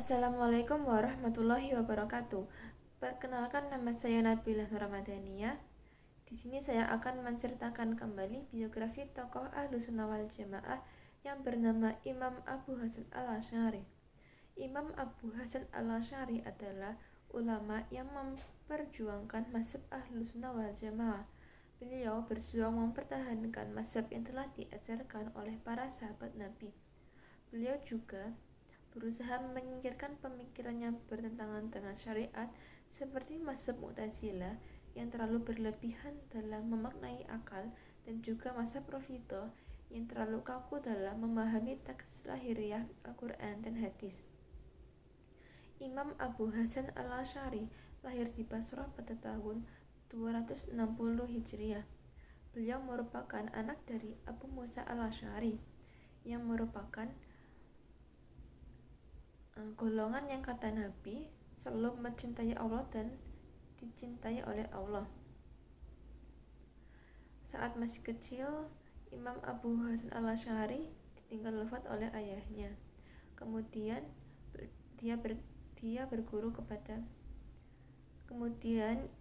Assalamualaikum warahmatullahi wabarakatuh. Perkenalkan, nama saya Nabilah Nur Ramadhania. Di sini saya akan menceritakan kembali biografi tokoh Ahlussunnah wal Jamaah yang bernama Imam Abu Hasan al-Asy'ari. Imam Abu Hasan al-Asy'ari adalah ulama yang memperjuangkan mazhab Ahlussunnah wal Jamaah. Beliau berjuang mempertahankan mazhab yang telah diajarkan oleh para sahabat Nabi. Beliau juga berusaha menyingkirkan pemikiran yang bertentangan dengan syariat seperti mazhab Mu'tazilah yang terlalu berlebihan dalam memaknai akal dan juga mazhab Rafidhah yang terlalu kaku dalam memahami teks lahiriah Al-Quran dan hadis. Imam Abu Hasan al-Asy'ari lahir di Basrah pada tahun 260 Hijriah. Beliau merupakan anak dari Abu Musa al-Asy'ari yang merupakan golongan yang kata Nabi selalu mencintai Allah dan dicintai oleh Allah. Saat masih kecil, Imam Abu Hasan al-Asy'ari ditinggal wafat oleh ayahnya. Kemudian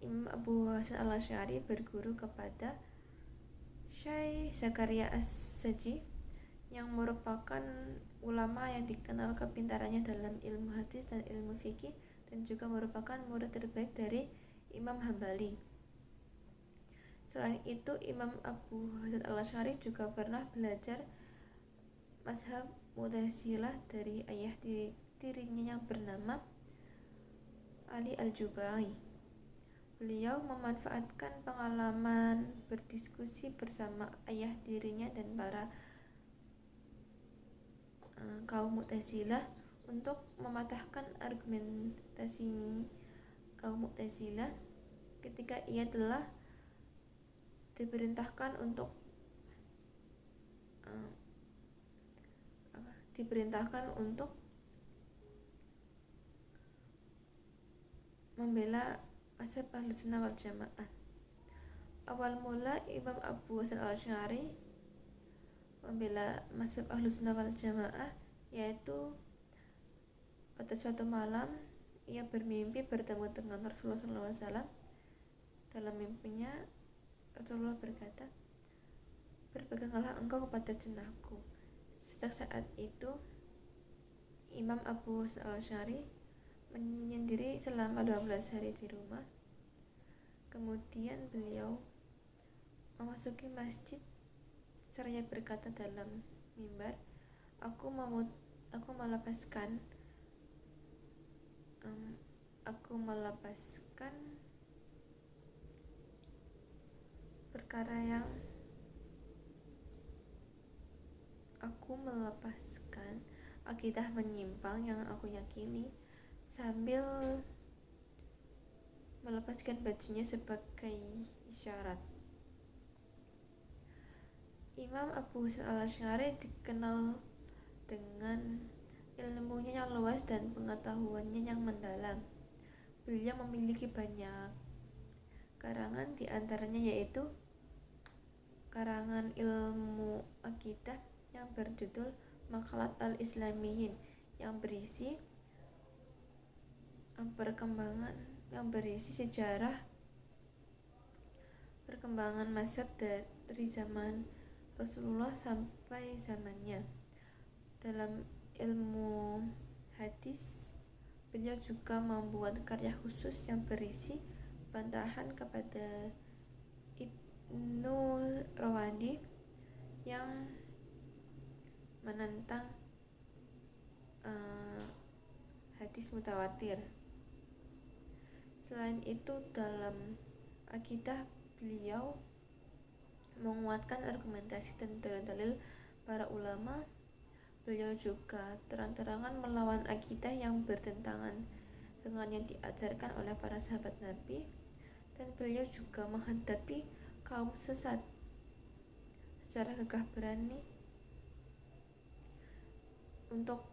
Imam Abu Hasan al-Asy'ari berguru kepada Syekh Zakaria As-Saji yang merupakan ulama yang dikenal kepintarannya dalam ilmu hadis dan ilmu fikih, dan juga merupakan murid terbaik dari Imam Hambali. Selain itu, Imam Abu Hasan al-Asy'ari juga pernah belajar mazhab Mu'tazilah dari ayah tirinya yang bernama Ali al-Jubai. Beliau memanfaatkan pengalaman berdiskusi bersama ayah tirinya dan para kaum Mu'tazilah untuk mematahkan argumentasi kaum Mu'tazilah ketika ia telah diperintahkan untuk membela mazhab Ahlussunnah wal Jamaah. Awal mula Imam Abu Hasan al-Asy'ari membela mazhab Ahlussunnah wal Jamaah yaitu pada suatu malam ia bermimpi bertemu dengan Rasulullah SAW. Dalam mimpinya Rasulullah berkata, "Berpeganglah engkau kepada sunnahku." Sejak saat itu Imam Abu Hasan al-Asy'ari menyendiri selama 12 hari di rumah. Kemudian beliau memasuki masjid seraya berkata dalam mimbar, aku melepaskan akidah menyimpang yang aku yakini, sambil melepaskan bajunya sebagai isyarat. Imam Abu Hasan al-Asy'ari dikenal dengan ilmunya yang luas dan pengetahuannya yang mendalam. Beliau memiliki banyak karangan, di antaranya yaitu karangan ilmu akidah yang berjudul Maqalat al-Islamiyyin yang berisi sejarah perkembangan mazhab dari zaman Rasulullah sampai zamannya. Dalam ilmu hadis, beliau juga membuat karya khusus yang berisi bantahan kepada Ibnu Rawandi yang menentang hadis mutawatir. Selain itu, dalam akidah beliau menguatkan argumentasi dan dalil-dalil para ulama. Beliau juga terang-terangan melawan akidah yang bertentangan dengan yang diajarkan oleh para sahabat Nabi, dan beliau juga menghadapi kaum sesat secara gagah berani untuk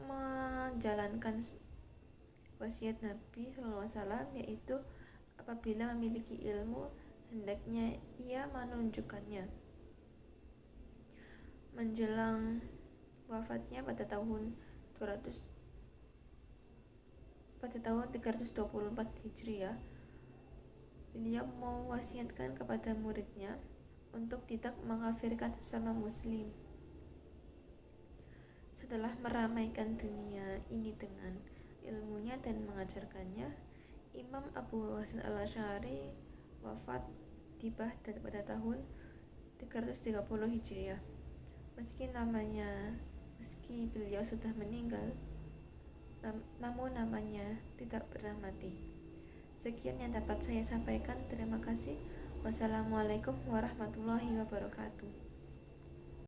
menjalankan wasiat Nabi SAW, yaitu apabila memiliki ilmu hendaknya ia menunjukkannya. Menjelang wafatnya pada tahun pada tahun 324 Hijriah, beliau mewasiatkan kepada muridnya untuk tidak mengkafirkan sesama muslim. Setelah meramaikan dunia ini dengan ilmunya dan mengajarkannya, Imam Abu Hasan al-Asy'ari wafat di Baghdad pada tahun 330 Hijriah. Meski beliau sudah meninggal, namun namanya tidak pernah mati. Sekian yang dapat saya sampaikan. Terima kasih. Wassalamualaikum warahmatullahi wabarakatuh.